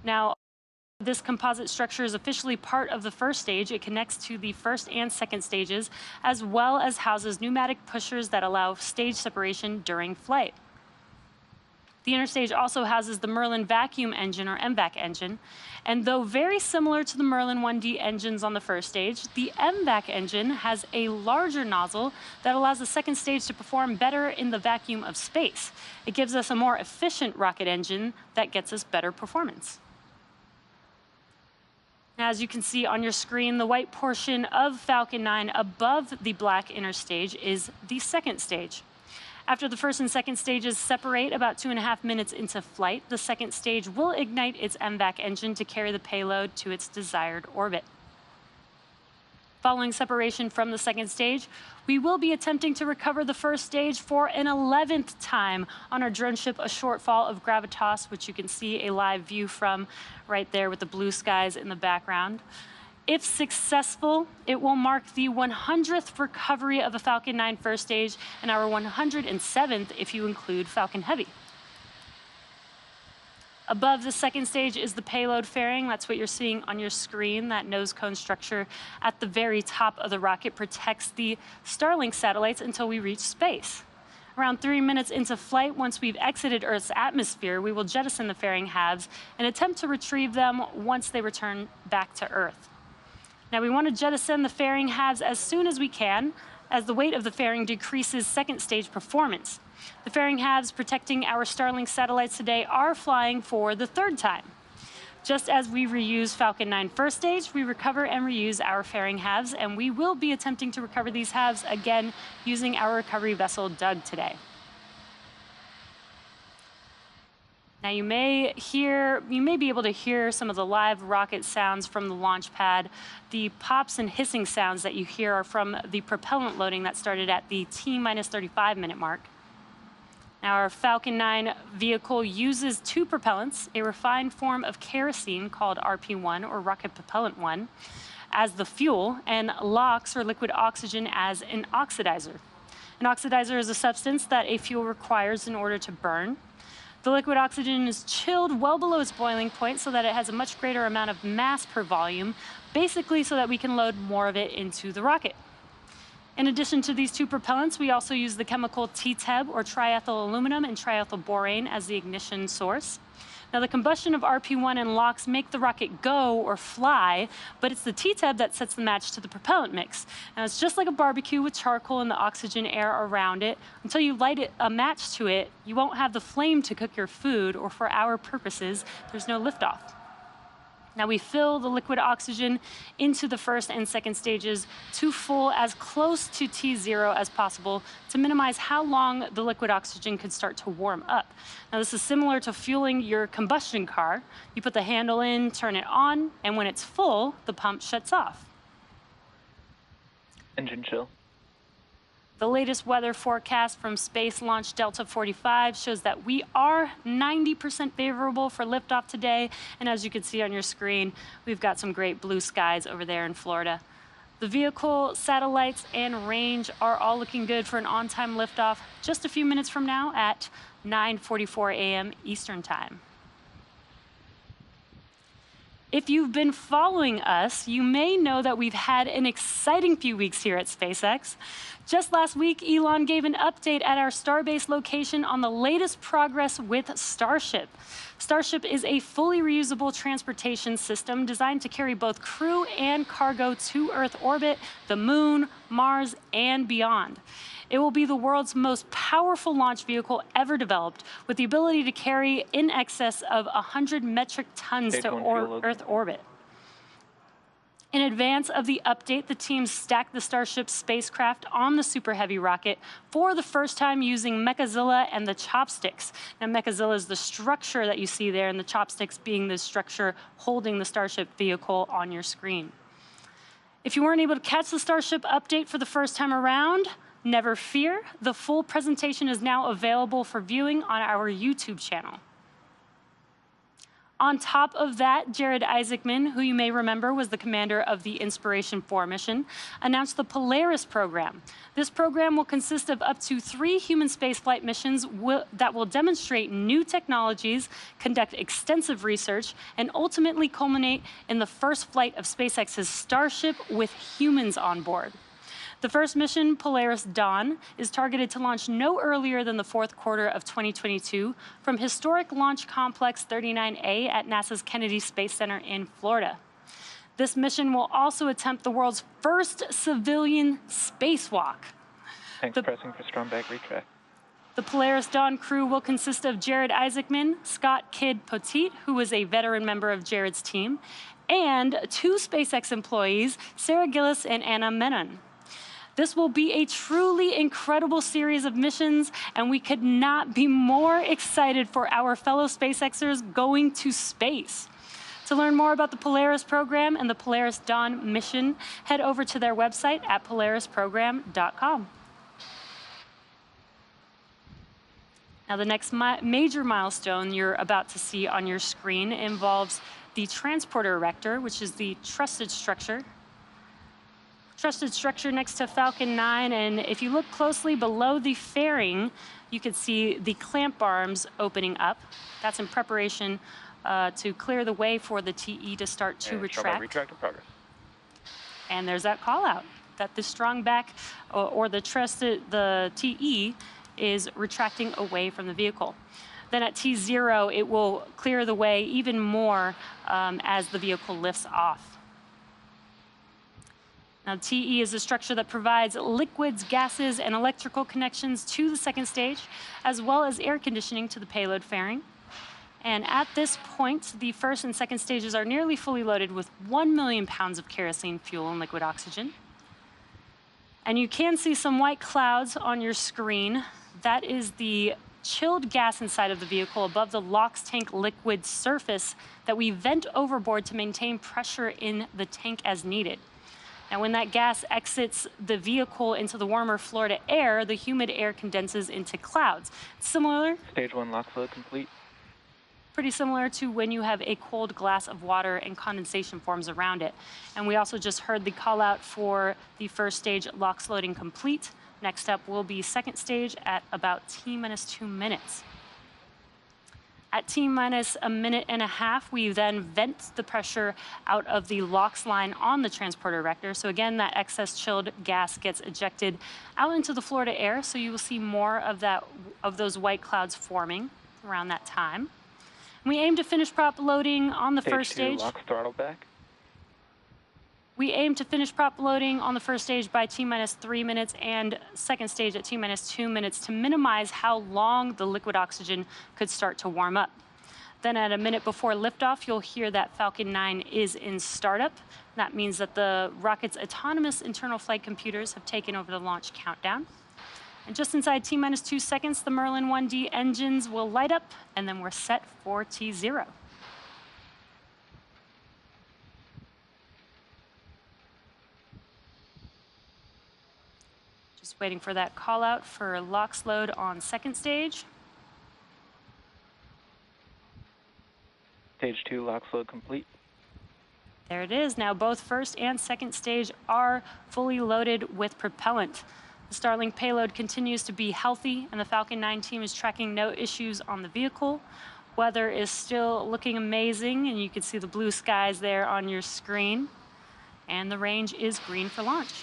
Now, this composite structure is officially part of the first stage. It connects to the first and second stages, as well as houses pneumatic pushers that allow stage separation during flight. The inner stage also houses the Merlin vacuum engine, or MVAC engine, and though very similar to the Merlin 1D engines on the first stage, the MVAC engine has a larger nozzle that allows the second stage to perform better in the vacuum of space. It gives us a more efficient rocket engine that gets us better performance. Now, as you can see on your screen, the white portion of Falcon 9 above the black inner stage is the second stage. After the first and second stages separate about 2.5 minutes into flight, the second stage will ignite its MVAC engine to carry the payload to its desired orbit. Following separation from the second stage, we will be attempting to recover the first stage for an 11th time on our drone ship, a shortfall of Gravitas, which you can see a live view from right there with the blue skies in the background. If successful, it will mark the 100th recovery of a Falcon 9 first stage and our 107th if you include Falcon Heavy. Above the second stage is the payload fairing. That's what you're seeing on your screen. That nose cone structure at the very top of the rocket protects the Starlink satellites until we reach space. Around 3 minutes into flight, once we've exited Earth's atmosphere, we will jettison the fairing halves and attempt to retrieve them once they return back to Earth. Now, we want to jettison the fairing halves as soon as we can, as the weight of the fairing decreases second stage performance. The fairing halves protecting our Starlink satellites today are flying for the third time. Just as we reuse Falcon 9 first stage, we recover and reuse our fairing halves, and we will be attempting to recover these halves again using our recovery vessel Doug today. Now, you may be able to hear some of the live rocket sounds from the launch pad. The pops and hissing sounds that you hear are from the propellant loading that started at the T-minus 35-minute mark. Now, our Falcon 9 vehicle uses two propellants, a refined form of kerosene called RP1, or rocket propellant 1, as the fuel, and LOX, or liquid oxygen, as an oxidizer. An oxidizer is a substance that a fuel requires in order to burn. The liquid oxygen is chilled well below its boiling point so that it has a much greater amount of mass per volume, basically so that we can load more of it into the rocket. In addition to these two propellants, we also use the chemical TTEB, or triethyl aluminum, and triethyl borane as the ignition source. Now, the combustion of RP1 and LOX make the rocket go or fly, but it's the TTEB that sets the match to the propellant mix. Now, it's just like a barbecue with charcoal and the oxygen air around it. Until you light a match to it, you won't have the flame to cook your food, or for our purposes, there's no liftoff. Now, we fill the liquid oxygen into the first and second stages to full, as close to T0 as possible, to minimize how long the liquid oxygen could start to warm up. Now, this is similar to fueling your combustion car. You put the handle in, turn it on, and when it's full, the pump shuts off. Engine chill. The latest weather forecast from Space Launch Delta 45 shows that we are 90% favorable for liftoff today. And as you can see on your screen, we've got some great blue skies over there in Florida. The vehicle, satellites, and range are all looking good for an on-time liftoff just a few minutes from now at 9:44 a.m. Eastern Time. If you've been following us, you may know that we've had an exciting few weeks here at SpaceX. Just last week, Elon gave an update at our Starbase location on the latest progress with Starship. Starship is a fully reusable transportation system designed to carry both crew and cargo to Earth orbit, the Moon, Mars, and beyond. It will be the world's most powerful launch vehicle ever developed, with the ability to carry in excess of 100 metric tons to Earth orbit. In advance of the update, the team stacked the Starship spacecraft on the Super Heavy rocket for the first time using Mechazilla and the chopsticks. Now, Mechazilla is the structure that you see there, and the chopsticks being the structure holding the Starship vehicle on your screen. If you weren't able to catch the Starship update for the first time around, never fear. The full presentation is now available for viewing on our YouTube channel. On top of that, Jared Isaacman, who you may remember was the commander of the Inspiration 4 mission, announced the Polaris program. This program will consist of up to 3 human spaceflight missions that will demonstrate new technologies, conduct extensive research, and ultimately culminate in the first flight of SpaceX's Starship with humans on board. The first mission, Polaris Dawn, is targeted to launch no earlier than the 4th quarter of 2022 from historic Launch Complex 39A at NASA's Kennedy Space Center in Florida. This mission will also attempt the world's first civilian spacewalk. Thanks, pressing for Stromberg retrack. The Polaris Dawn crew will consist of Jared Isaacman, Scott Kidd Poteet, who was a veteran member of Jared's team, and 2 SpaceX employees, Sarah Gillis and Anna Menon. This will be a truly incredible series of missions, and we could not be more excited for our fellow SpaceXers going to space. To learn more about the Polaris program and the Polaris Dawn mission, head over to their website at polarisprogram.com. Now, the next major milestone you're about to see on your screen involves the transporter erector, which is the trusted structure next to Falcon 9, and if you look closely below the fairing, you can see the clamp arms opening up. That's in preparation to clear the way for the TE to start to retract. Retract in progress. And there's that call out that the strong back or the TE is retracting away from the vehicle. Then at T0, it will clear the way even more as the vehicle lifts off. Now, TE is a structure that provides liquids, gases, and electrical connections to the second stage, as well as air conditioning to the payload fairing. And at this point, the first and second stages are nearly fully loaded with 1 million pounds of kerosene fuel and liquid oxygen. And you can see some white clouds on your screen. That is the chilled gas inside of the vehicle above the LOX tank liquid surface that we vent overboard to maintain pressure in the tank as needed. Now, when that gas exits the vehicle into the warmer Florida air, the humid air condenses into clouds. Similar? Stage 1 LOX load complete. Pretty similar to when you have a cold glass of water and condensation forms around it. And we also just heard the call out for the first stage LOX loading complete. Next up will be second stage at about T-minus 2 minutes. At T-minus a minute and a half, we then vent the pressure out of the LOX line on the transporter erector. So again, that excess chilled gas gets ejected out into the Florida air. So you will see more of those white clouds forming around that time. We aim to finish prop loading on the first stage. Stage 2, LOX throttle back. We aim to finish prop loading on the first stage by T-minus 3 minutes and second stage at T-minus 2 minutes to minimize how long the liquid oxygen could start to warm up. Then at a minute before liftoff, you'll hear that Falcon 9 is in startup. That means that the rocket's autonomous internal flight computers have taken over the launch countdown. And just inside T-minus 2 seconds, the Merlin 1D engines will light up, and then we're set for T0. Just waiting for that call out for LOX load on second stage. Stage 2 LOX load complete. There it is. Now both first and second stage are fully loaded with propellant. The Starlink payload continues to be healthy, and the Falcon 9 team is tracking no issues on the vehicle. Weather is still looking amazing, and you can see the blue skies there on your screen. And the range is green for launch.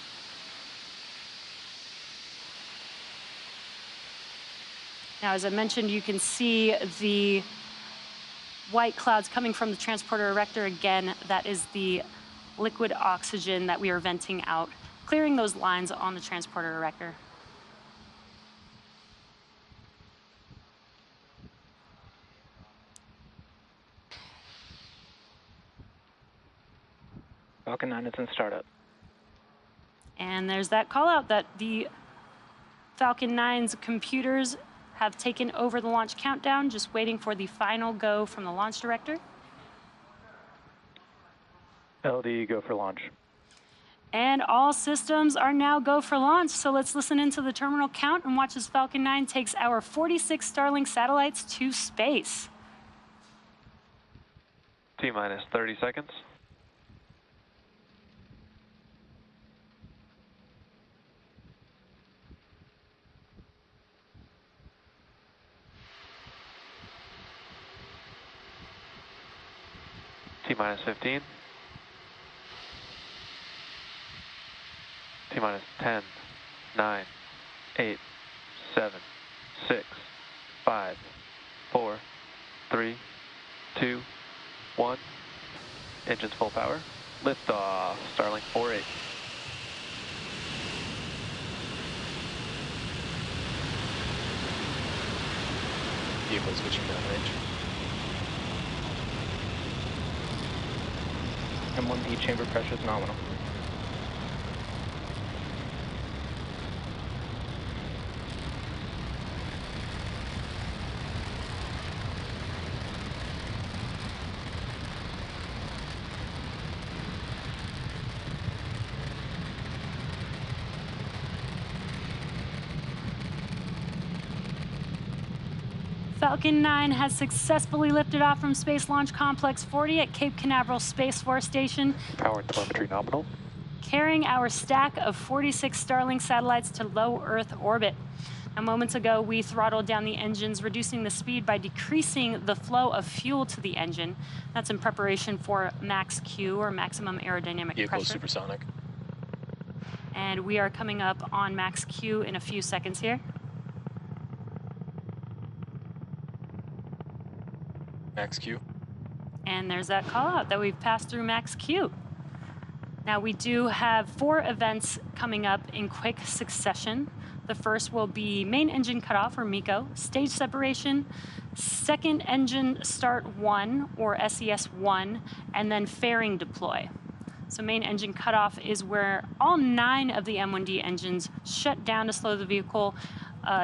Now, as I mentioned, you can see the white clouds coming from the transporter erector. Again, that is the liquid oxygen that we are venting out, clearing those lines on the transporter erector. Falcon 9 is in startup. And there's that call out that the Falcon 9's computers have taken over the launch countdown, just waiting for the final go from the launch director. LD, go for launch. And all systems are now go for launch. So let's listen into the terminal count and watch as Falcon 9 takes our 46 Starlink satellites to space. T-minus 30 seconds. T-minus 15. T-minus 10, 9, 8, 7, 6, 5, 4, 3, 2, 1. Engines full power. Lift off. Starlink 4-8. Vehicle switching downrange. M1D chamber pressure is nominal. Falcon 9 has successfully lifted off from Space Launch Complex 40 at Cape Canaveral Space Force Station, Power and telemetry nominal. carrying our stack of 46 Starlink satellites to low Earth orbit. Now, moments ago, we throttled down the engines, reducing the speed by decreasing the flow of fuel to the engine. That's in preparation for max Q, or maximum aerodynamic Vehicle pressure. supersonic. And we are coming up on max Q in a few seconds here. Max Q. And there's that call out that we've passed through max Q. Now, we do have 4 events coming up in quick succession. The first will be main engine cutoff, or MECO, stage separation, second engine start 1, or SES 1, and then fairing deploy. So main engine cutoff is where all 9 of the M1D engines shut down to slow the vehicle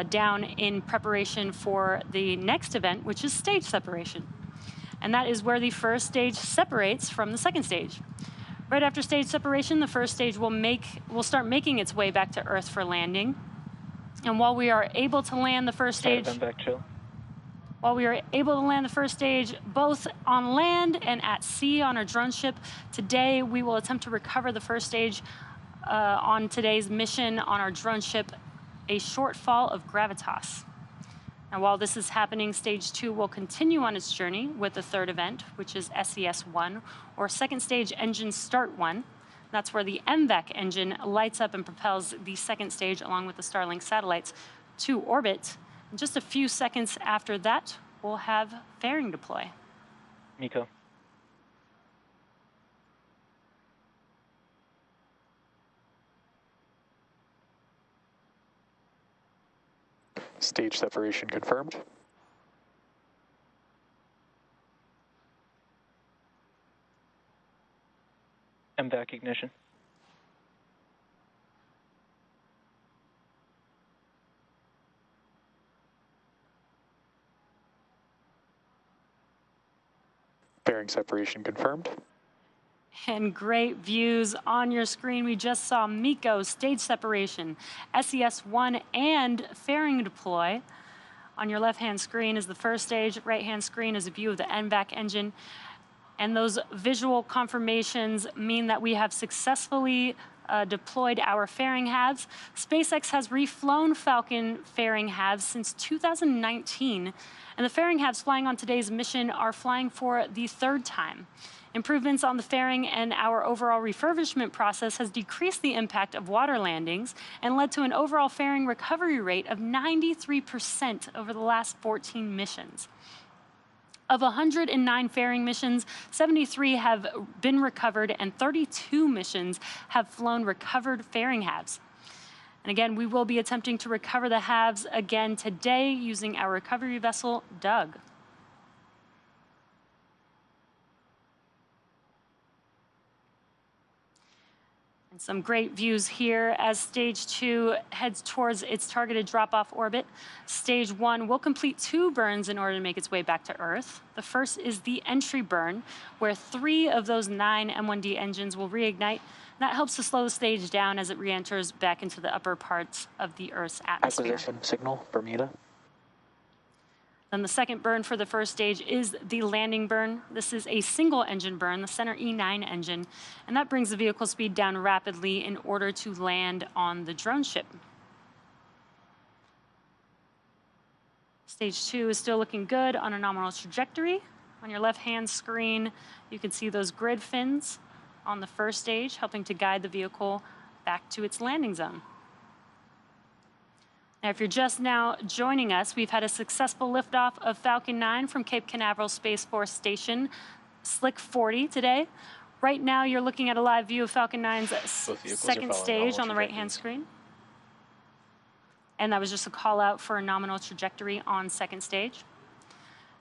down in preparation for the next event, which is stage separation. And that is where the first stage separates from the second stage. Right after stage separation, the first stage will start making its way back to Earth for landing. And while we are able to land the first stage, both on land and at sea on our drone ship, today we will attempt to recover the first stage on today's mission on our drone ship, a shortfall of gravitas. Now, while this is happening, stage 2 will continue on its journey with the third event, which is SES 1, or second stage engine start 1. That's where the MVAC engine lights up and propels the second stage along with the Starlink satellites to orbit. And just a few seconds after that, we'll have fairing deploy. MECO. Stage separation confirmed. MVAC ignition. Fairing separation confirmed. And great views on your screen. We just saw MECO, stage separation, SES-1, and fairing deploy. On your left-hand screen is the first stage, right-hand screen is a view of the MVAC engine. And those visual confirmations mean that we have successfully deployed our fairing halves. SpaceX has reflown Falcon fairing halves since 2019, and the fairing halves flying on today's mission are flying for the third time. Improvements on the fairing and our overall refurbishment process has decreased the impact of water landings and led to an overall fairing recovery rate of 93% over the last 14 missions. Of 109 fairing missions, 73 have been recovered and 32 missions have flown recovered fairing halves. And again, we will be attempting to recover the halves again today using our recovery vessel, Doug. And some great views here as stage 2 heads towards its targeted drop-off orbit. Stage 1 will complete 2 burns in order to make its way back to Earth. The first is the entry burn, where 3 of those 9 M1D engines will reignite. That helps to slow the stage down as it re-enters back into the upper parts of the Earth's atmosphere. Acquisition signal, Bermuda. Then the second burn for the first stage is the landing burn. This is a single engine burn, the center E9 engine, and that brings the vehicle speed down rapidly in order to land on the drone ship. Stage 2 is still looking good on a nominal trajectory. On your left-hand screen, you can see those grid fins on the first stage, helping to guide the vehicle back to its landing zone. Now, if you're just now joining us, we've had a successful liftoff of Falcon 9 from Cape Canaveral Space Force Station, Slick 40 today. Right now, you're looking at a live view of Falcon 9's second stage on the right-hand screen. And that was just a call out for a nominal trajectory on second stage.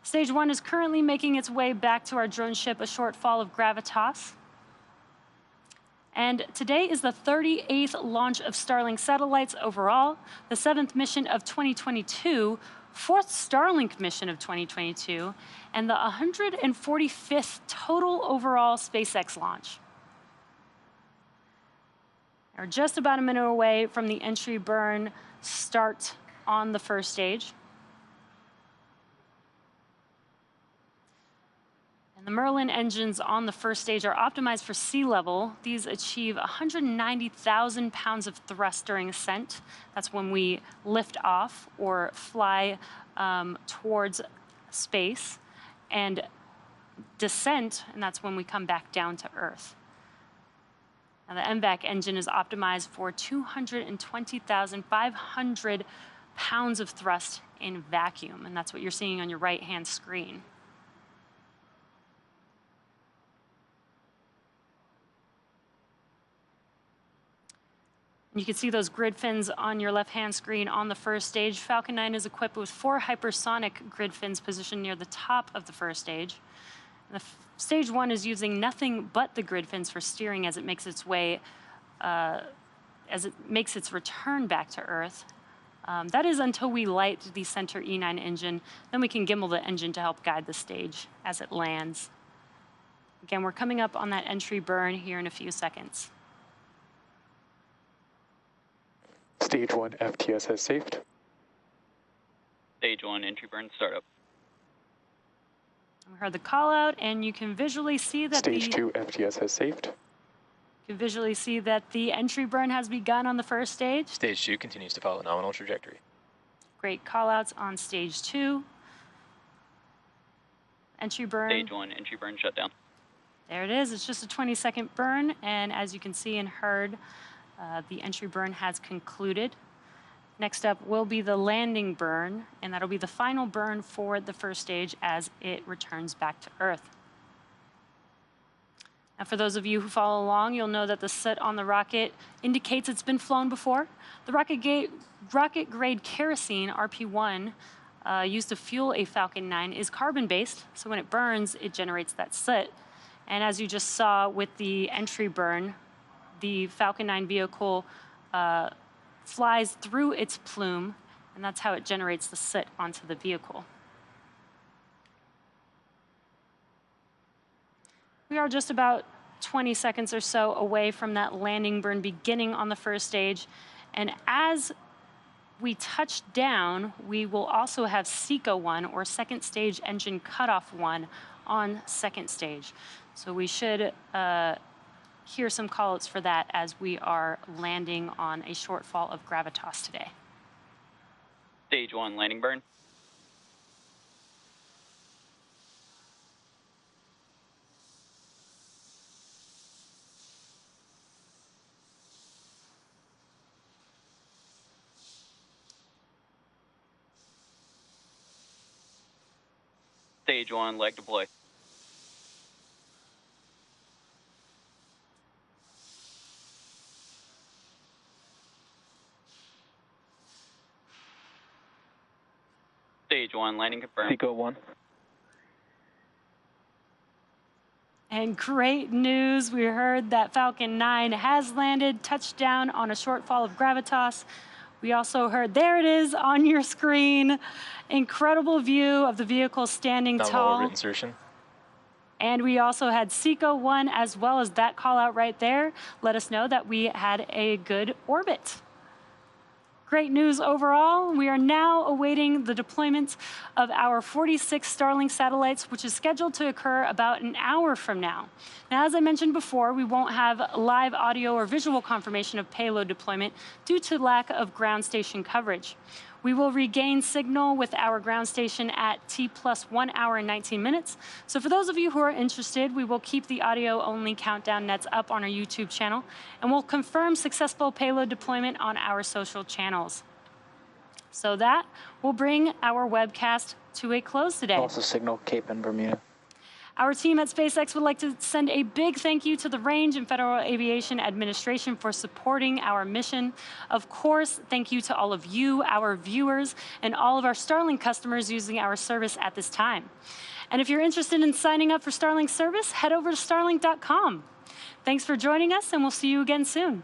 Stage 1 is currently making its way back to our drone ship, a short fall of gravitas. And today is the 38th launch of Starlink satellites overall, the 7th mission of 2022, 4th Starlink mission of 2022, and the 145th total overall SpaceX launch. We're just about a minute away from the entry burn start on the first stage. And the Merlin engines on the first stage are optimized for sea level. These achieve 190,000 pounds of thrust during ascent. That's when we lift off or fly towards space, and descent, and that's when we come back down to Earth. Now, the MVAC engine is optimized for 220,500 pounds of thrust in vacuum, and that's what you're seeing on your right-hand screen. You can see those grid fins on your left-hand screen on the first stage. Falcon 9 is equipped with 4 hypersonic grid fins positioned near the top of the first stage. Stage 1 is using nothing but the grid fins for steering as it makes its way, as it makes its return back to Earth. That is until we light the center E9 engine. Then we can gimbal the engine to help guide the stage as it lands. Again, we're coming up on that entry burn here in a few seconds. Stage 1 FTS has safed. Stage 1 entry burn startup. We heard the call out, and you can visually see that Stage 2 FTS has safed. You can visually see that the entry burn has begun on the first stage. Stage 2 continues to follow a nominal trajectory. Great call outs on stage 2. Entry burn. Stage 1 entry burn shut down. There it is. It's just a 20-second burn, and as you can see and heard, the entry burn has concluded. Next up will be the landing burn, and that'll be the final burn for the first stage as it returns back to Earth. Now, for those of you who follow along, you'll know that the soot on the rocket indicates it's been flown before. The rocket-grade kerosene, RP1, used to fuel a Falcon 9 is carbon-based, so when it burns, it generates that soot. And as you just saw with the entry burn, the Falcon 9 vehicle flies through its plume, and that's how it generates the soot onto the vehicle. We are just about 20 seconds or so away from that landing burn beginning on the first stage, and as we touch down, we will also have SECO 1, or second stage engine cutoff 1, on second stage. So we should hear some callouts for that as we are landing on a shortfall of gravitas today. Stage 1 landing burn. Stage 1 leg deploy. Stage 1 landing confirmed. SECO 1. And great news, we heard that Falcon 9 has landed, touchdown on a shortfall of gravitas. We also heard, there it is on your screen, incredible view of the vehicle standing tall. Orbit insertion. And we also had SECO 1 as well as that call out right there. Let us know that we had a good orbit. Great news overall. We are now awaiting the deployment of our 46 Starlink satellites, which is scheduled to occur about an hour from now. Now, as I mentioned before, we won't have live audio or visual confirmation of payload deployment due to lack of ground station coverage. We will regain signal with our ground station at T plus 1 hour and 19 minutes. So for those of you who are interested, we will keep the audio-only countdown nets up on our YouTube channel, and we'll confirm successful payload deployment on our social channels. So that will bring our webcast to a close today. Also signal Cape and Bermuda. Our team at SpaceX would like to send a big thank you to the Range and Federal Aviation Administration for supporting our mission. Of course, thank you to all of you, our viewers, and all of our Starlink customers using our service at this time. And if you're interested in signing up for Starlink service, head over to starlink.com. Thanks for joining us, and we'll see you again soon.